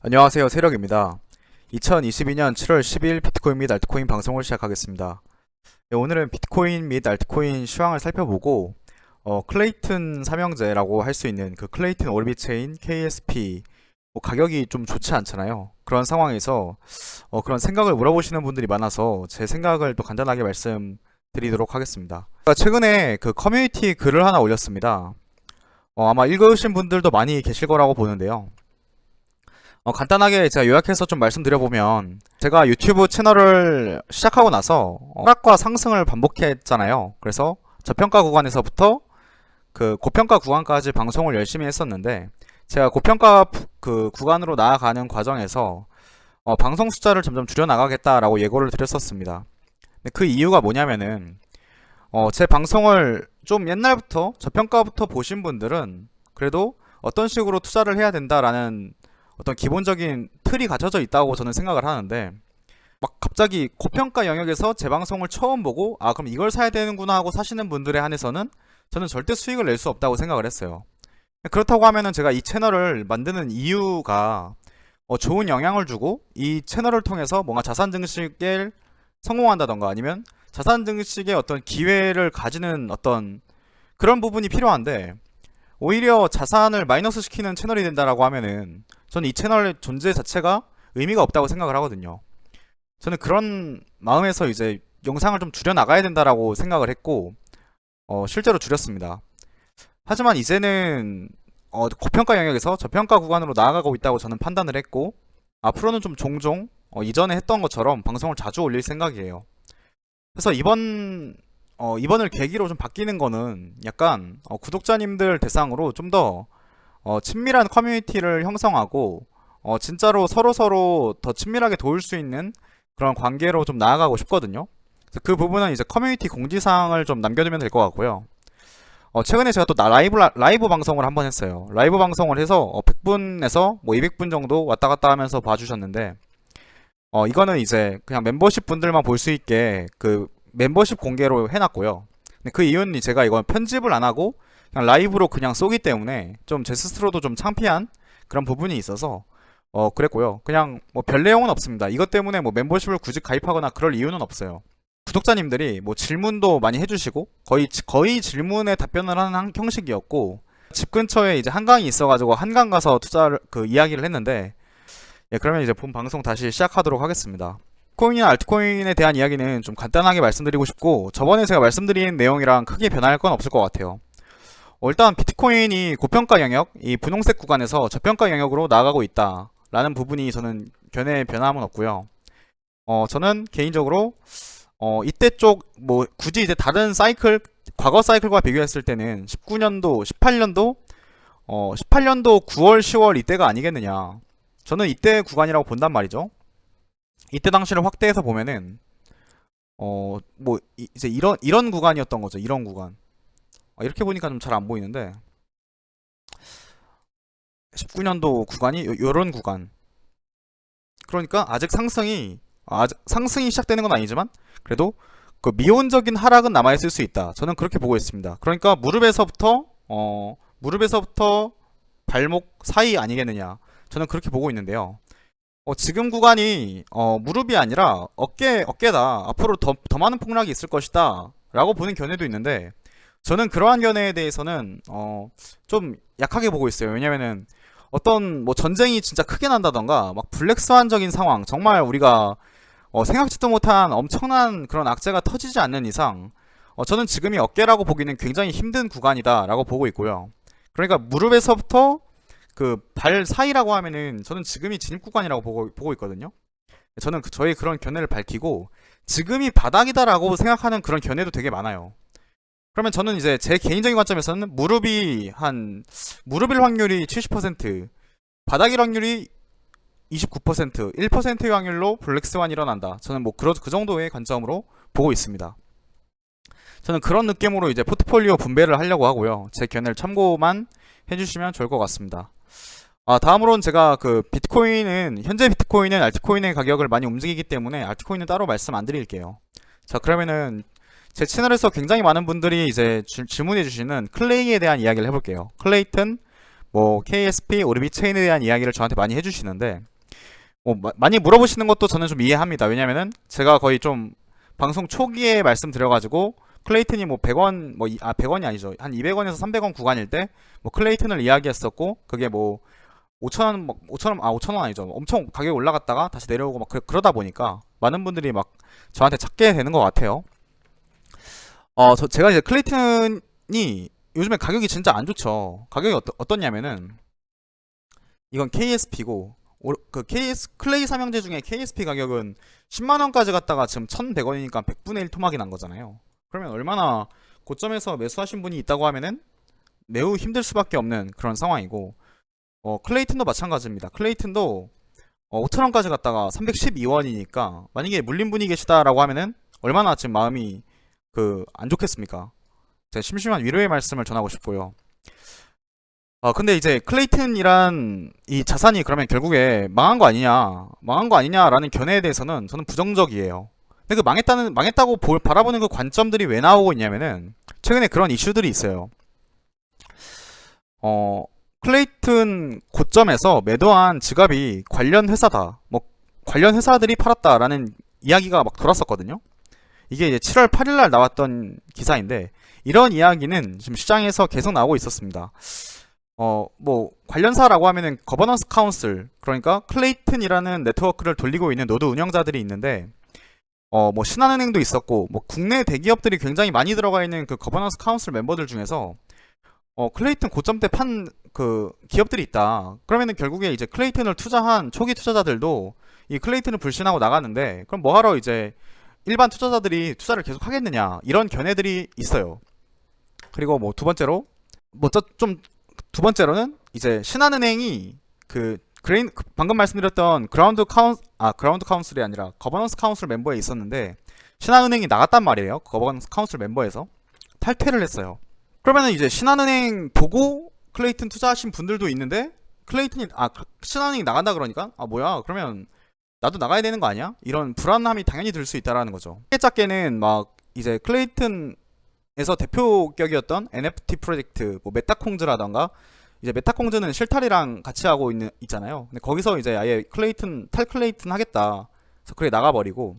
안녕하세요, 세력입니다. 2022년 7월 10일 비트코인 및 알트코인 방송을 시작하겠습니다. 네, 오늘은 비트코인 및 알트코인 시황을 살펴보고 클레이튼 삼형제라고 할 수 있는 그 클레이튼 오르빗 체인 KSP 가격이 좀 좋지 않잖아요. 그런 상황에서 그런 생각을 물어보시는 분들이 많아서 제 생각을 또 간단하게 말씀드리도록 하겠습니다. 제가 최근에 그 커뮤니티 글을 하나 올렸습니다. 아마 읽으신 분들도 많이 계실 거라고 보는데요. 간단하게 제가 요약해서 좀 말씀드려보면, 제가 유튜브 채널을 시작하고 나서 하락과 상승을 반복했잖아요. 그래서 저평가 구간에서부터 그 고평가 구간까지 방송을 열심히 했었는데, 제가 고평가 그 구간으로 나아가는 과정에서 방송 숫자를 점점 줄여나가겠다라고 예고를 드렸었습니다. 근데 그 이유가 뭐냐면은 제 방송을 좀 옛날부터 저평가부터 보신 분들은 그래도 어떤 식으로 투자를 해야 된다라는 어떤 기본적인 틀이 갖춰져 있다고 저는 생각을 하는데, 막 갑자기 고평가 영역에서 제 방송을 처음 보고 그럼 이걸 사야 되는구나 하고 사시는 분들에 한해서는 저는 절대 수익을 낼 수 없다고 생각을 했어요. 그렇다고 하면은 제가 이 채널을 만드는 이유가 좋은 영향을 주고 이 채널을 통해서 뭔가 자산 증식에 성공한다던가 아니면 자산 증식의 어떤 기회를 가지는 어떤 그런 부분이 필요한데, 오히려 자산을 마이너스 시키는 채널이 된다라고 하면은 저는 이 채널의 존재 자체가 의미가 없다고 생각을 하거든요. 저는 그런 마음에서 이제 영상을 좀 줄여 나가야 된다라고 생각을 했고 실제로 줄였습니다. 하지만 이제는 고평가 영역에서 저평가 구간으로 나아가고 있다고 저는 판단을 했고, 앞으로는 좀 종종 이전에 했던 것처럼 방송을 자주 올릴 생각이에요. 그래서 이번을 계기로 좀 바뀌는 거는 약간 구독자님들 대상으로 좀 더 친밀한 커뮤니티를 형성하고 진짜로 서로서로 더 친밀하게 도울 수 있는 그런 관계로 좀 나아가고 싶거든요. 그래서 그 부분은 이제 커뮤니티 공지사항을 좀 남겨두면 될 것 같고요. 최근에 제가 또 라이브 방송을 한번 했어요. 라이브 방송을 해서 100분에서 뭐 200분 정도 왔다 갔다 하면서 봐주셨는데, 이거는 이제 그냥 멤버십 분들만 볼 수 있게 그 멤버십 공개로 해놨고요. 근데 그 이유는 제가 이건 편집을 안 하고 그냥 라이브로 그냥 쏘기 때문에 좀 제 스스로도 좀 창피한 그런 부분이 있어서 그랬고요. 그냥 뭐 별 내용은 없습니다. 이것 때문에 뭐 멤버십을 굳이 가입하거나 그럴 이유는 없어요. 구독자님들이 뭐 질문도 많이 해주시고 거의 질문에 답변을 하는 형식이었고, 집 근처에 이제 한강이 있어가지고 한강 가서 투자를 그 이야기를 했는데, 예, 그러면 이제 본 방송 다시 시작하도록 하겠습니다. 비트코인이나 알트코인에 대한 이야기는 좀 간단하게 말씀드리고 싶고, 저번에 제가 말씀드린 내용이랑 크게 변할 건 없을 것 같아요. 일단 비트코인이 고평가 영역, 이 분홍색 구간에서 저평가 영역으로 나아가고 있다라는 부분이 저는 견해에 변함은 없고요. 저는 개인적으로 이때 쪽 뭐 굳이 이제 다른 사이클, 과거 사이클과 비교했을 때는 19년도, 18년도 18년도 9월, 10월 이때가 아니겠느냐. 저는 이때 구간이라고 본단 말이죠. 이때 당시를 확대해서 보면은 뭐 이제 이런 구간이었던 거죠. 이런 구간. 이렇게 보니까 좀 잘 안 보이는데, 19년도 구간이 요런 구간. 그러니까 아직 상승이 시작되는 건 아니지만 그래도 그 미온적인 하락은 남아 있을 수 있다. 저는 그렇게 보고 있습니다. 그러니까 무릎에서부터 발목 사이 아니겠느냐. 저는 그렇게 보고 있는데요. 지금 구간이 무릎이 아니라 어깨다. 앞으로 더 많은 폭락이 있을 것이다 라고 보는 견해도 있는데, 저는 그러한 견해에 대해서는 좀 약하게 보고 있어요. 왜냐면은 어떤 뭐 전쟁이 진짜 크게 난다던가 막 블랙스완적인 상황, 정말 우리가 생각지도 못한 엄청난 그런 악재가 터지지 않는 이상 저는 지금이 어깨라고 보기는 굉장히 힘든 구간이다 라고 보고 있고요. 그러니까 무릎에서부터 그 발 사이라고 하면은 저는 지금이 진입 구간이라고 보고 있거든요. 저는 저의 그런 견해를 밝히고 지금이 바닥이다라고 생각하는 그런 견해도 되게 많아요. 그러면 저는 이제 제 개인적인 관점에서는 무릎일 확률이 70%, 바닥일 확률이 29%, 1%의 확률로 블랙스완이 일어난다. 저는 뭐 그 정도의 관점으로 보고 있습니다. 저는 그런 느낌으로 이제 포트폴리오 분배를 하려고 하고요. 제 견해를 참고만 해주시면 좋을 것 같습니다. 다음으로는 제가 그 현재 비트코인은 알트코인의 가격을 많이 움직이기 때문에 알트코인은 따로 말씀 안 드릴게요. 자, 그러면은 제 채널에서 굉장히 많은 분들이 이제 질문해 주시는 클레이에 대한 이야기를 해볼게요. 클레이튼 뭐 KSP, 오르비 체인에 대한 이야기를 저한테 많이 해주시는데 많이 물어보시는 것도 저는 좀 이해합니다. 왜냐면은 제가 거의 좀 방송 초기에 말씀드려가지고 클레이튼이 뭐 100원 100원이 아니죠. 한 200원에서 300원 구간일 때 뭐 클레이튼을 이야기했었고 그게 뭐 5,000원, 5,000원 아니죠. 엄청 가격이 올라갔다가 다시 내려오고 막 그러다 보니까 많은 분들이 막 저한테 찾게 되는 것 같아요. 제가 이제 클레이튼이 요즘에 가격이 진짜 안 좋죠. 가격이 어떻냐면은 이건 KSP고 그 클레이 삼형제 중에 KSP 가격은 10만원까지 갔다가 지금 1,100원이니까 100분의 1 토막이 난 거잖아요. 그러면 얼마나 고점에서 매수하신 분이 있다고 하면은 매우 힘들 수밖에 없는 그런 상황이고 클레이튼도 마찬가지입니다. 클레이튼도 5,000원까지 갔다가 312원이니까 만약에 물린 분이 계시다라고 하면은 얼마나 지금 마음이 안 좋겠습니까? 제가 심심한 위로의 말씀을 전하고 싶고요. 근데 이제 클레이튼이란 이 자산이 그러면 결국에 망한 거 아니냐라는 견해에 대해서는 저는 부정적이에요. 근데 그 망했다고 바라보는 그 관점들이 왜 나오고 있냐면은 최근에 그런 이슈들이 있어요. 클레이튼 고점에서 매도한 지갑이 관련 회사다. 뭐 관련 회사들이 팔았다라는 이야기가 막 돌았었거든요. 이게 이제 7월 8일 날 나왔던 기사인데 이런 이야기는 지금 시장에서 계속 나오고 있었습니다. 뭐 관련사라고 하면은 거버넌스 카운슬, 그러니까 클레이튼이라는 네트워크를 돌리고 있는 노드 운영자들이 있는데 뭐 신한은행도 있었고 뭐 국내 대기업들이 굉장히 많이 들어가 있는 그 거버넌스 카운슬 멤버들 중에서 클레이튼 고점 때 판 그 기업들이 있다. 그러면은 결국에 이제 클레이튼을 투자한 초기 투자자들도 이 클레이튼을 불신하고 나갔는데 그럼 뭐하러 이제 일반 투자자들이 투자를 계속 하겠느냐, 이런 견해들이 있어요. 그리고 뭐 두 번째로는 이제 신한은행이 방금 말씀드렸던 그라운드 카운슬이 아니라 거버넌스 카운슬 멤버에 있었는데 신한은행이 나갔단 말이에요. 거버넌스 카운슬 멤버에서 탈퇴를 했어요. 그러면은 이제 신한은행 보고 클레이튼 투자하신 분들도 있는데 신한은행이 나간다 그러니까 뭐야, 그러면 나도 나가야 되는 거 아니야? 이런 불안함이 당연히 들 수 있다라는 거죠. 작게는 막 이제 클레이튼에서 대표격이었던 NFT 프로젝트 뭐 메타콩즈라던가, 이제 메타콩즈는 실타리랑 같이 하고 있잖아요. 근데 거기서 이제 아예 탈클레이튼 하겠다. 그래서 그래 나가버리고,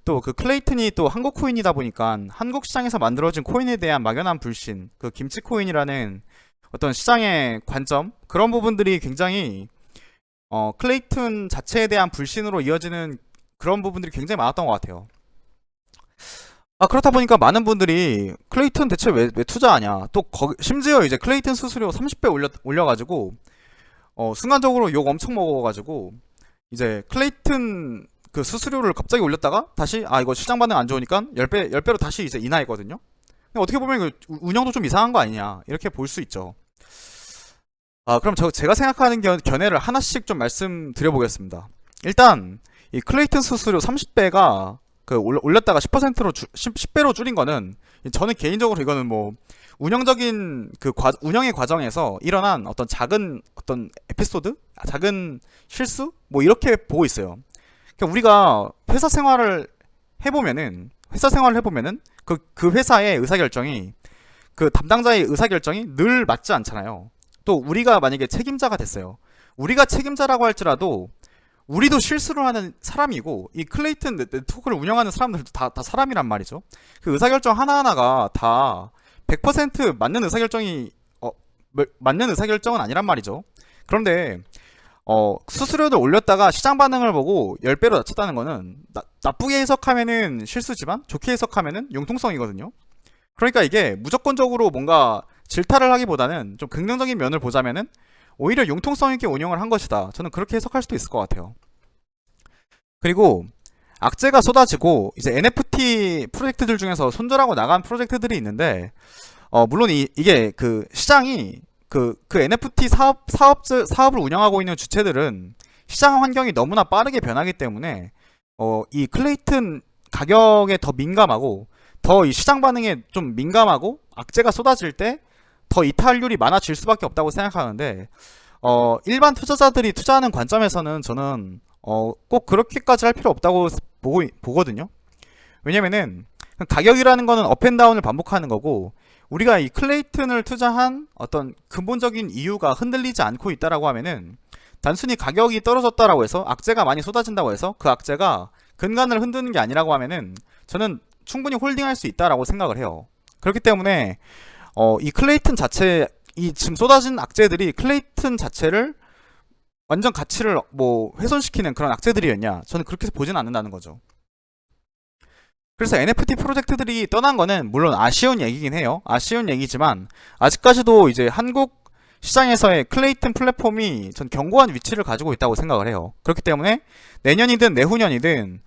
또 그 클레이튼이 또 한국 코인이다 보니까 한국 시장에서 만들어진 코인에 대한 막연한 불신, 그 김치 코인이라는 어떤 시장의 관점, 그런 부분들이 굉장히 클레이튼 자체에 대한 불신으로 이어지는 그런 부분들이 굉장히 많았던 것 같아요. 그렇다 보니까 많은 분들이 클레이튼 대체 왜 투자하냐, 또 심지어 이제 클레이튼 수수료 30배 올려가지고 순간적으로 욕 엄청 먹어가지고 이제 클레이튼 그 수수료를 갑자기 올렸다가 다시 이거 시장 반응 안 좋으니까 10배로 다시 이제 인하했거든요. 근데 어떻게 보면 그 운영도 좀 이상한 거 아니냐, 이렇게 볼 수 있죠. 그럼 제가 생각하는 견해를 하나씩 좀 말씀드려 보겠습니다. 일단 이 클레이튼 수수료 30배가 올렸다가 10%로 10배로 줄인 거는, 저는 개인적으로 이거는 뭐 운영적인 운영의 과정에서 일어난 어떤 작은 에피소드, 작은 실수, 뭐 이렇게 보고 있어요. 그러니까 우리가 회사 생활을 해보면은 그 회사의 의사결정이, 그 담당자의 의사결정이 늘 맞지 않잖아요. 또 우리가 만약에 책임자가 됐어요. 우리가 책임자라고 할지라도 우리도 실수를 하는 사람이고, 이 클레이튼 네트워크를 운영하는 사람들도 다 사람이란 말이죠. 그 의사결정 하나하나가 다 100% 맞는 의사결정은 아니란 말이죠. 그런데 수수료를 올렸다가 시장 반응을 보고 10배로 낮췄다는 거는 나쁘게 해석하면은 실수지만 좋게 해석하면은 융통성이거든요. 그러니까 이게 무조건적으로 뭔가 질타를 하기보다는 좀 긍정적인 면을 보자면은 오히려 융통성 있게 운영을 한 것이다. 저는 그렇게 해석할 수도 있을 것 같아요. 그리고 악재가 쏟아지고 이제 NFT 프로젝트들 중에서 손절하고 나간 프로젝트들이 있는데, 물론 이게 그 시장이 그 NFT 사업을 운영하고 있는 주체들은 시장 환경이 너무나 빠르게 변하기 때문에 이 클레이튼 가격에 더 민감하고, 더 이 시장 반응에 좀 민감하고, 악재가 쏟아질 때 더 이탈률이 많아질 수밖에 없다고 생각하는데, 일반 투자자들이 투자하는 관점에서는 저는 꼭 그렇게까지 할 필요 없다고 보거든요. 왜냐면은 가격이라는 거는 업앤다운을 반복하는 거고, 우리가 이 클레이튼을 투자한 어떤 근본적인 이유가 흔들리지 않고 있다라고 하면은 단순히 가격이 떨어졌다라고 해서 악재가 많이 쏟아진다고 해서 그 악재가 근간을 흔드는 게 아니라고 하면은 저는 충분히 홀딩할 수 있다라고 생각을 해요. 그렇기 때문에 이 클레이튼 자체, 이 지금 쏟아진 악재들이 클레이튼 자체를 완전 가치를 뭐 훼손시키는 그런 악재들이었냐? 저는 그렇게 보지는 않는다는 거죠. 그래서 NFT 프로젝트들이 떠난 거는 물론 아쉬운 얘기긴 해요. 아쉬운 얘기지만 아직까지도 이제 한국 시장에서의 클레이튼 플랫폼이 전 견고한 위치를 가지고 있다고 생각을 해요. 그렇기 때문에 내년이든 내후년이든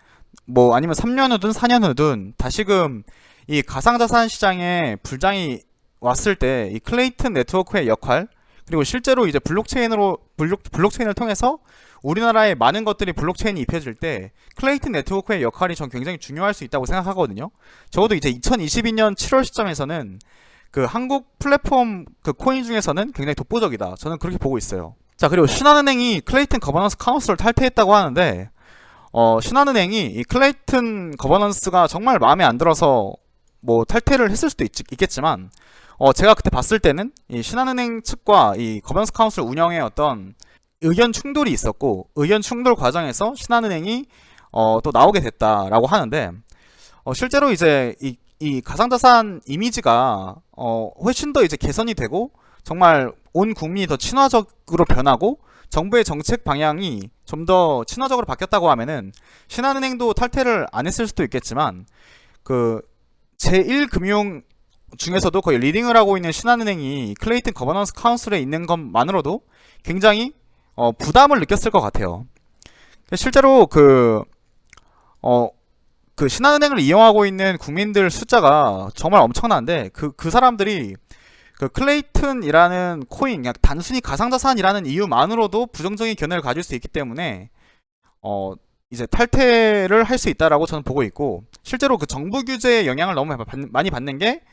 뭐 아니면 3년 후든 4년 후든 다시금 이 가상자산 시장에 불장이 왔을 때 이 클레이튼 네트워크의 역할, 그리고 실제로 이제 블록체인을 통해서 우리나라에 많은 것들이 블록체인이 입혀질 때 클레이튼 네트워크의 역할이 전 굉장히 중요할 수 있다고 생각하거든요. 적어도 이제 2022년 7월 시점에서는 그 한국 플랫폼 그 코인 중에서는 굉장히 독보적이다. 저는 그렇게 보고 있어요. 자, 그리고 신한은행이 클레이튼 거버넌스 카운슬을 탈퇴했다고 하는데 신한은행이 이 클레이튼 거버넌스가 정말 마음에 안 들어서 뭐 탈퇴를 했을 수도 있겠지만 제가 그때 봤을 때는 이 신한은행 측과 이 거버넌스 카운슬 운영에 어떤 의견 충돌이 있었고, 의견 충돌 과정에서 신한은행이 또 나오게 됐다라고 하는데 실제로 이제 이 가상자산 이미지가 훨씬 더 이제 개선이 되고 정말 온 국민이 더 친화적으로 변하고 정부의 정책 방향이 좀 더 친화적으로 바뀌었다고 하면은 신한은행도 탈퇴를 안 했을 수도 있겠지만 그 제1금융 중에서도 거의 리딩을 하고 있는 신한은행이 클레이튼 거버넌스 카운슬에 있는 것만으로도 굉장히 부담을 느꼈을 것 같아요. 실제로 그 신한은행을 이용하고 있는 국민들 숫자가 정말 엄청난데 그 사람들이 그 클레이튼이라는 코인, 그냥 단순히 가상자산이라는 이유만으로도 부정적인 견해를 가질 수 있기 때문에 이제 탈퇴를 할 수 있다라고 저는 보고 있고, 실제로 그 정부 규제의 영향을 너무 많이 받는 게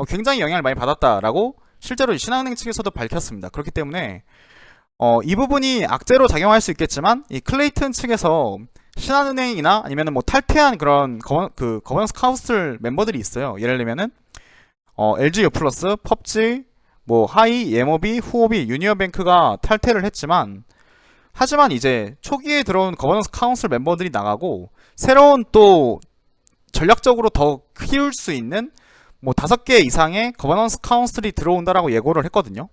굉장히 영향을 많이 받았다라고 실제로 신한은행 측에서도 밝혔습니다. 그렇기 때문에 이 부분이 악재로 작용할 수 있겠지만 이 클레이튼 측에서 신한은행이나 아니면 뭐 탈퇴한 그런 거버넌스 카운슬 멤버들이 있어요. 예를 들면은 LG U+, 펍지, 뭐 하이, 예모비, 후오비, 유니언뱅크가 탈퇴를 했지만, 하지만 이제 초기에 들어온 거버넌스 카운슬 멤버들이 나가고 새로운 또 전략적으로 더 키울 수 있는 뭐 5개 이상의 거버넌스 카운슬이 들어온다라고 예고를 했거든요.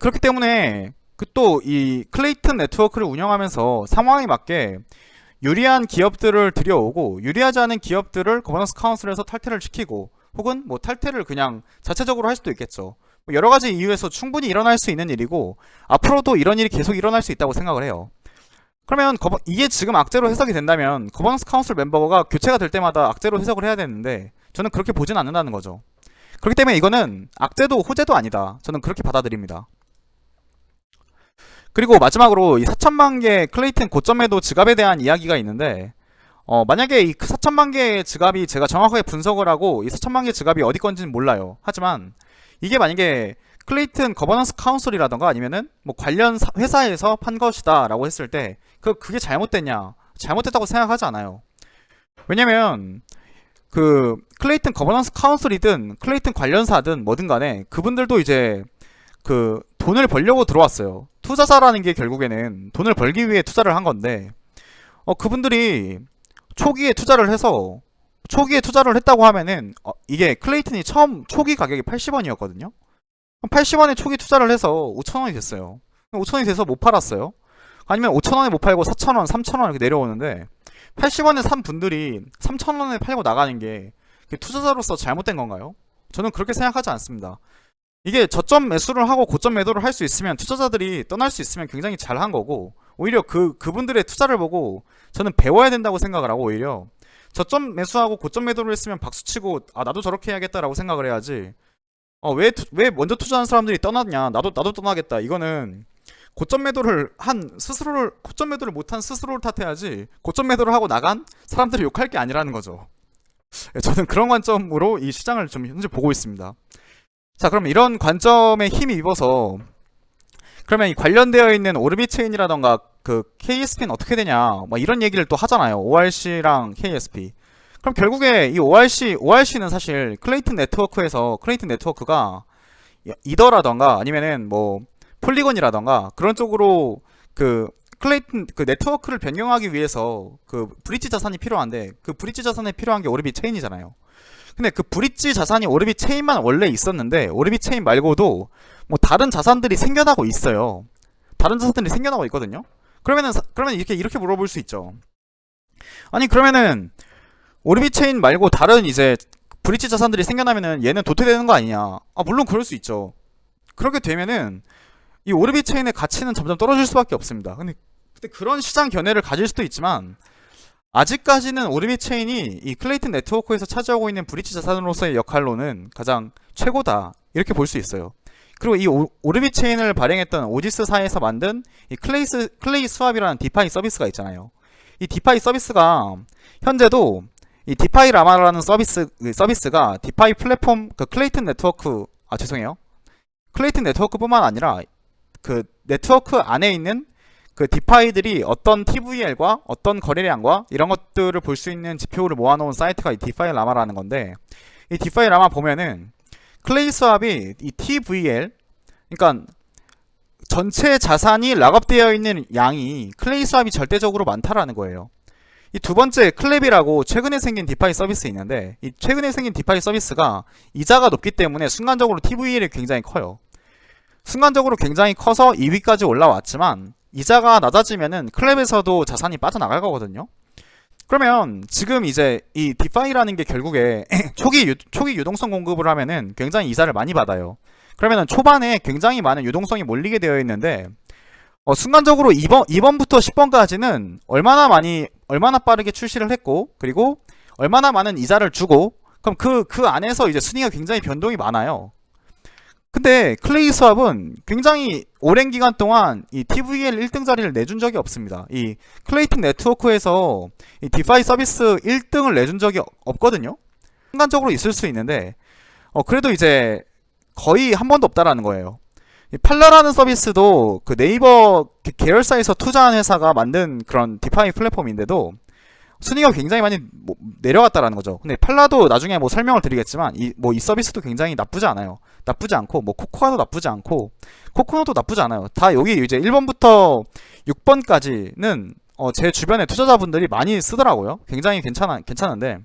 그렇기 때문에 그 또 이 클레이튼 네트워크를 운영하면서 상황에 맞게 유리한 기업들을 들여오고 유리하지 않은 기업들을 거버넌스 카운슬에서 탈퇴를 시키고, 혹은 뭐 탈퇴를 그냥 자체적으로 할 수도 있겠죠. 뭐 여러 가지 이유에서 충분히 일어날 수 있는 일이고 앞으로도 이런 일이 계속 일어날 수 있다고 생각을 해요. 그러면 이게 지금 악재로 해석이 된다면 거버넌스 카운슬 멤버가 교체가 될 때마다 악재로 해석을 해야 되는데 저는 그렇게 보진 않는다는 거죠. 그렇기 때문에 이거는 악재도 호재도 아니다. 저는 그렇게 받아들입니다. 그리고 마지막으로 이 4천만 개 클레이튼 고점 매도 지갑에 대한 이야기가 있는데 만약에 이 4천만 개의 지갑이, 제가 정확하게 분석을 하고 이 4천만 개 지갑이 어디 건지는 몰라요. 하지만 이게 만약에 클레이튼 거버넌스 카운슬이라던가 아니면은 뭐 관련 회사에서 판 것이다 라고 했을 때 그게 잘못됐냐? 잘못됐다고 생각하지 않아요. 왜냐면 그 클레이튼 거버넌스 카운슬이든 클레이튼 관련사든 뭐든 간에 그분들도 이제 그 돈을 벌려고 들어왔어요. 투자자라는 게 결국에는 돈을 벌기 위해 투자를 한 건데 그분들이 초기에 투자를 했다고 하면은 이게 클레이튼이 처음 초기 가격이 80원이었거든요. 80원에 초기 투자를 해서 5천원이 됐어요. 5천원이 돼서 못 팔았어요. 아니면 5천원에 못 팔고 4천원, 3천원 이렇게 내려오는데 80원에 산 분들이 3천원에 팔고 나가는 게 투자자로서 잘못된 건가요? 저는 그렇게 생각하지 않습니다. 이게 저점 매수를 하고 고점 매도를 할 수 있으면, 투자자들이 떠날 수 있으면 굉장히 잘한 거고, 오히려 그분들의 투자를 보고 저는 배워야 된다고 생각을 하고, 오히려 저점 매수하고 고점 매도를 했으면 박수치고 나도 저렇게 해야겠다라고 생각을 해야지, 왜 먼저 투자한 사람들이 떠났냐, 나도 떠나겠다, 이거는 고점 매도를 못한 스스로를 탓해야지 고점 매도를 하고 나간 사람들을 욕할 게 아니라는 거죠. 저는 그런 관점으로 이 시장을 좀 현재 보고 있습니다. 자, 그럼 이런 관점에 힘이 입어서 그러면 이 관련되어 있는 오르비 체인이라던가 그 KSP는 어떻게 되냐, 뭐 이런 얘기를 또 하잖아요. ORC랑 KSP. 그럼 결국에 이 ORC는 사실 클레이튼 네트워크가 이더라던가 아니면은 뭐 폴리곤이라던가 그런 쪽으로 그 클레이튼 그 네트워크를 변경하기 위해서 그 브릿지 자산이 필요한데, 그 브릿지 자산에 필요한 게 오르비 체인이잖아요. 근데 그 브릿지 자산이 오르비 체인만 원래 있었는데 오르비 체인 말고도 뭐 다른 자산들이 생겨나고 있어요. 다른 자산들이 생겨나고 있거든요. 그러면 이렇게 물어볼 수 있죠. 아니 그러면은 오르비 체인 말고 다른 이제 브릿지 자산들이 생겨나면은 얘는 도태되는 거 아니냐? 아 물론 그럴 수 있죠. 그렇게 되면은 이 오르비 체인의 가치는 점점 떨어질 수밖에 없습니다. 근데 그런 시장 견해를 가질 수도 있지만 아직까지는 오르비 체인이 이 클레이튼 네트워크에서 차지하고 있는 브릿지 자산으로서의 역할로는 가장 최고다, 이렇게 볼 수 있어요. 그리고 이 오르비 체인을 발행했던 오지스사에서 만든 이 클레이 스왑이라는 디파이 서비스가 있잖아요. 이 디파이 서비스가 현재도 이 디파이 라마라는 서비스가 디파이 플랫폼 그 클레이튼 네트워크뿐만 아니라 그 네트워크 안에 있는 그 디파이들이 어떤 TVL과 어떤 거래량과 이런 것들을 볼 수 있는 지표를 모아놓은 사이트가 이 디파이 라마라는 건데, 이 디파이 라마 보면은 클레이 스왑이 이 TVL, 그러니까 전체 자산이 락업되어 있는 양이 클레이 스왑이 절대적으로 많다라는 거예요. 이 두 번째 클랩이라고 최근에 생긴 디파이 서비스 있는데, 이 최근에 생긴 디파이 서비스가 이자가 높기 때문에 순간적으로 TVL이 굉장히 커요. 순간적으로 굉장히 커서 2위까지 올라왔지만 이자가 낮아지면은 클랩에서도 자산이 빠져나갈 거거든요. 그러면 지금 이제 이 디파이라는 게 결국에 초기 유동성 공급을 하면은 굉장히 이자를 많이 받아요. 그러면은 초반에 굉장히 많은 유동성이 몰리게 되어 있는데 순간적으로 2번부터 10번까지는 얼마나 빠르게 출시를 했고, 그리고 얼마나 많은 이자를 주고, 그럼 그 안에서 이제 순위가 굉장히 변동이 많아요. 근데 클레이 스왑은 굉장히 오랜 기간 동안 이 TVL 1등 자리를 내준 적이 없습니다. 이 클레이튼 네트워크에서 이 디파이 서비스 1등을 내준 적이 없거든요. 순간적으로 있을 수 있는데 그래도 이제 거의 한 번도 없다라는 거예요. 이 팔라라는 서비스도 그 네이버 계열사에서 투자한 회사가 만든 그런 디파이 플랫폼인데도 순위가 굉장히 많이 내려갔다라는 거죠. 근데 팔라도 나중에 뭐 설명을 드리겠지만 이 서비스도 굉장히 나쁘지 않고 뭐 코코아도 나쁘지 않고 코코넛도 나쁘지 않아요. 다 여기 이제 1번부터 6번까지는 제 주변에 투자자분들이 많이 쓰더라고요. 굉장히 괜찮은데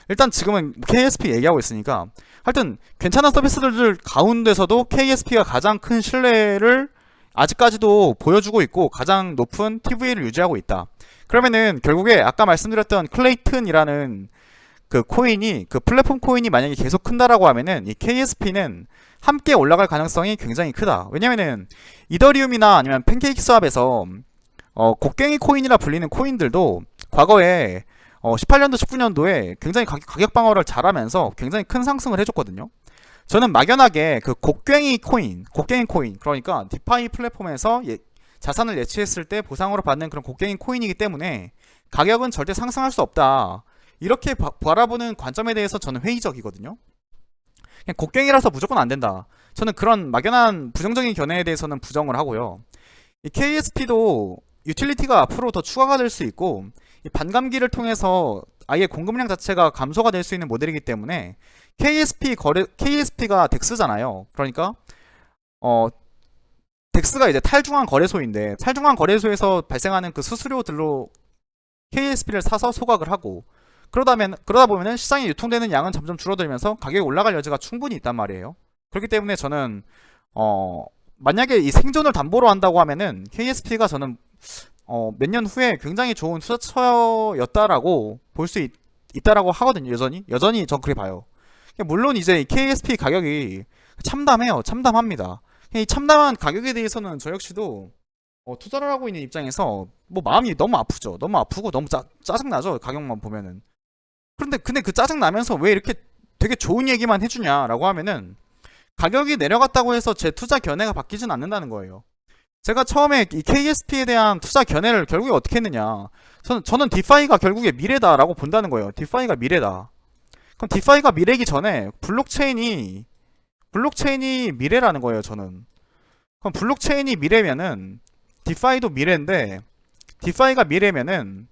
일단 지금은 KSP 얘기하고 있으니까 하여튼 괜찮은 서비스들 가운데서도 KSP가 가장 큰 신뢰를 아직까지도 보여주고 있고 가장 높은 TVL을 유지하고 있다. 그러면은 결국에 아까 말씀드렸던 클레이튼이라는 그 코인이, 그 플랫폼 코인이 만약에 계속 큰다라고 하면은 이 KSP는 함께 올라갈 가능성이 굉장히 크다. 왜냐면은 이더리움이나 아니면 팬케이크 스왑에서 곡괭이 코인이라 불리는 코인들도 과거에 18년도 19년도에 굉장히 가격 방어를 잘하면서 굉장히 큰 상승을 해줬거든요. 저는 막연하게 그 곡괭이 코인 그러니까 디파이 플랫폼에서 자산을 예치했을 때 보상으로 받는 그런 곡괭이 코인이기 때문에 가격은 절대 상승할 수 없다, 이렇게 바라보는 관점에 대해서 저는 회의적이거든요. 그냥 곡괭이라서 무조건 안 된다, 저는 그런 막연한 부정적인 견해에 대해서는 부정을 하고요. 이 KSP도 유틸리티가 앞으로 더 추가가 될 수 있고 이 반감기를 통해서 아예 공급량 자체가 감소가 될 수 있는 모델이기 때문에 KSP가 덱스잖아요. 그러니까 덱스가 이제 탈중앙 거래소인데 탈중앙 거래소에서 발생하는 그 수수료들로 KSP를 사서 소각을 하고 그러다 보면은 시장에 유통되는 양은 점점 줄어들면서 가격이 올라갈 여지가 충분히 있단 말이에요. 그렇기 때문에 저는 만약에 이 생존을 담보로 한다고 하면은 KSP가 저는 몇 년 후에 굉장히 좋은 투자처였다라고 볼 수 있다라고 하거든요. 여전히 전 그렇게 봐요. 물론 이제 KSP 가격이 참담합니다. 이 참담한 가격에 대해서는 저 역시도 투자를 하고 있는 입장에서 뭐 마음이 너무 아프죠. 너무 아프고 너무 짜증나죠. 가격만 보면은. 근데 그 짜증나면서 왜 이렇게 되게 좋은 얘기만 해주냐라고 하면은 가격이 내려갔다고 해서 제 투자 견해가 바뀌진 않는다는 거예요. 제가 처음에 이 KSP에 대한 투자 견해를 결국에 어떻게 했느냐, 저는 디파이가 결국에 미래다라고 본다는 거예요. 디파이가 미래다. 그럼 디파이가 미래이기 전에 블록체인이 미래라는 거예요. 저는. 그럼 블록체인이 미래면은 디파이도 미래인데, 디파이가 미래면은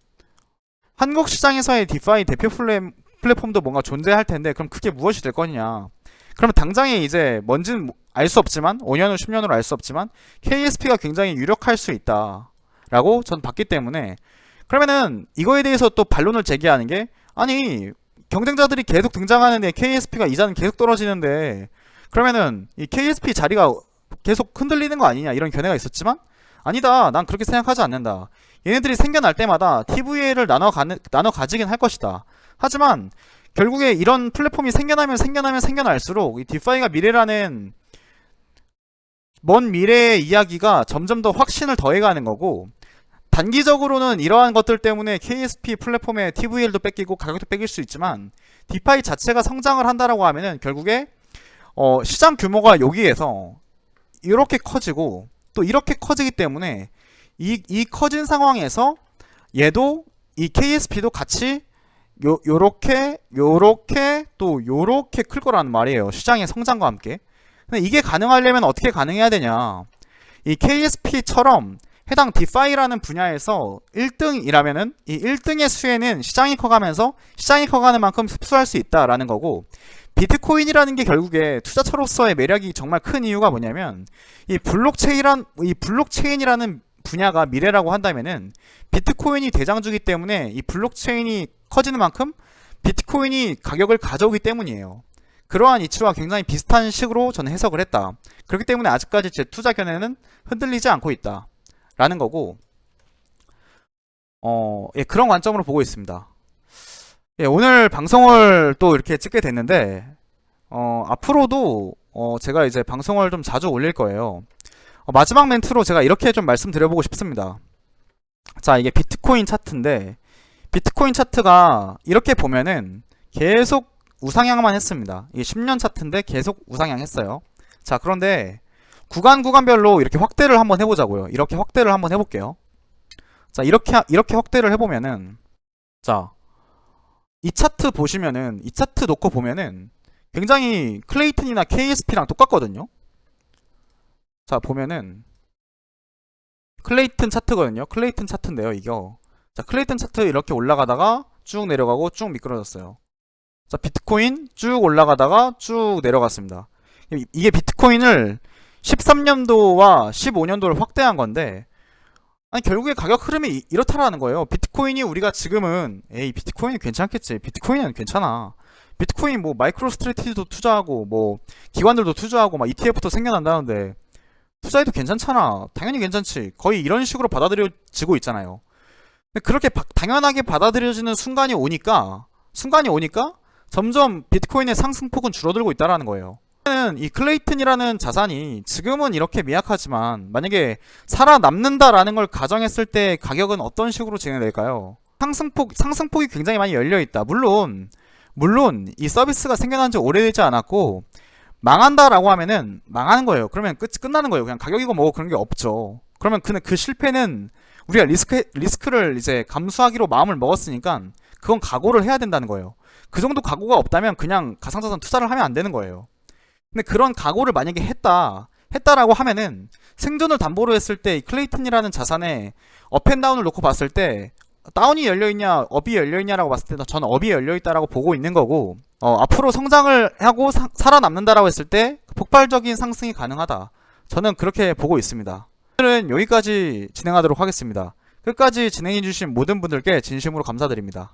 한국 시장에서의 디파이 대표 플랫폼도 뭔가 존재할 텐데 그럼 그게 무엇이 될 거냐? 그러면 당장에 이제 뭔지는 알 수 없지만 5년 후 10년 후로 알 수 없지만 KSP가 굉장히 유력할 수 있다라고 전 봤기 때문에 그러면은 이거에 대해서 또 반론을 제기하는 게 아니 경쟁자들이 계속 등장하는데 KSP가 이자는 계속 떨어지는데 그러면은 이 KSP 자리가 계속 흔들리는 거 아니냐 이런 견해가 있었지만 아니다 난 그렇게 생각하지 않는다. 얘네들이 생겨날 때마다 TVL을 나눠 가지긴 할 것이다. 하지만 결국에 이런 플랫폼이 생겨날수록 이 디파이가 미래라는 먼 미래의 이야기가 점점 더 확신을 더해가는 거고 단기적으로는 이러한 것들 때문에 KSP 플랫폼의 TVL도 뺏기고 가격도 뺏길 수 있지만 디파이 자체가 성장을 한다라고 하면은 결국에 시장 규모가 여기에서 이렇게 커지고 또 이렇게 커지기 때문에 이 커진 상황에서 얘도 이 KSP도 같이 요렇게 또 요렇게 클 거라는 말이에요. 시장의 성장과 함께. 근데 이게 가능하려면 어떻게 가능해야 되냐? 이 KSP처럼 해당 디파이라는 분야에서 1등이라면은 이 1등의 수혜는 시장이 커가면서 시장이 커가는 만큼 흡수할 수 있다라는 거고 비트코인이라는 게 결국에 투자처로서의 매력이 정말 큰 이유가 뭐냐면 이 블록체인이라는 분야가 미래라고 한다면은 비트코인이 대장주기 때문에 이 블록체인이 커지는 만큼 비트코인이 가격을 가져오기 때문이에요. 그러한 이치와 굉장히 비슷한 식으로 저는 해석을 했다. 그렇기 때문에 아직까지 제 투자 견해는 흔들리지 않고 있다 라는 거고 예, 그런 관점으로 보고 있습니다. 예, 오늘 방송을 또 이렇게 찍게 됐는데 앞으로도 제가 이제 방송을 좀 자주 올릴 거예요. 마지막 멘트로 제가 이렇게 좀 말씀드려보고 싶습니다. 자, 이게 비트코인 차트인데 비트코인 차트가 이렇게 보면은 계속 우상향만 했습니다. 이게 10년 차트인데 계속 우상향 했어요. 자, 그런데 구간별로 이렇게 확대를 한번 해보자고요. 이렇게 확대를 한번 해볼게요. 자, 이렇게 확대를 해보면은 자, 이 차트 보시면은 이 차트 놓고 보면은 굉장히 클레이튼이나 KSP랑 똑같거든요. 자, 보면은 클레이튼 차트거든요. 클레이튼 차트인데요, 이거. 자, 클레이튼 차트 이렇게 올라가다가 쭉 내려가고 쭉 미끄러졌어요. 자, 비트코인 쭉 올라가다가 쭉 내려갔습니다. 이게 비트코인을 13년도와 15년도를 확대한 건데 아니 결국에 가격 흐름이 이렇다라는 거예요. 비트코인이 우리가 지금은 에이 비트코인이 괜찮겠지. 비트코인은 괜찮아. 비트코인 뭐 마이크로 스트래티지도 투자하고 뭐 기관들도 투자하고 막 ETF도 생겨난다는데 투자해도 괜찮잖아. 당연히 괜찮지. 거의 이런 식으로 받아들여지고 있잖아요. 근데 그렇게 당연하게 받아들여지는 순간이 오니까 점점 비트코인의 상승폭은 줄어들고 있다라는 거예요. 이 클레이튼이라는 자산이 지금은 이렇게 미약하지만 만약에 살아남는다라는 걸 가정했을 때 가격은 어떤 식으로 진행될까요? 상승폭이 굉장히 많이 열려있다. 물론 이 서비스가 생겨난 지 오래되지 않았고 망한다라고 하면은 망하는 거예요. 그러면 끝나는 거예요. 그냥 가격이고 뭐 그런 게 없죠. 그러면 그 실패는 우리가 리스크를 이제 감수하기로 마음을 먹었으니까 그건 각오를 해야 된다는 거예요. 그 정도 각오가 없다면 그냥 가상자산 투자를 하면 안 되는 거예요. 근데 그런 각오를 만약에 했다라고 하면은 생존을 담보로 했을 때 클레이튼이라는 자산의 업앤다운을 놓고 봤을 때 다운이 열려있냐 업이 열려있냐라고 봤을 때 저는 업이 열려있다라고 보고 있는 거고 앞으로 성장을 하고 살아남는다라고 했을 때 폭발적인 상승이 가능하다. 저는 그렇게 보고 있습니다. 오늘은 여기까지 진행하도록 하겠습니다. 끝까지 진행해주신 모든 분들께 진심으로 감사드립니다.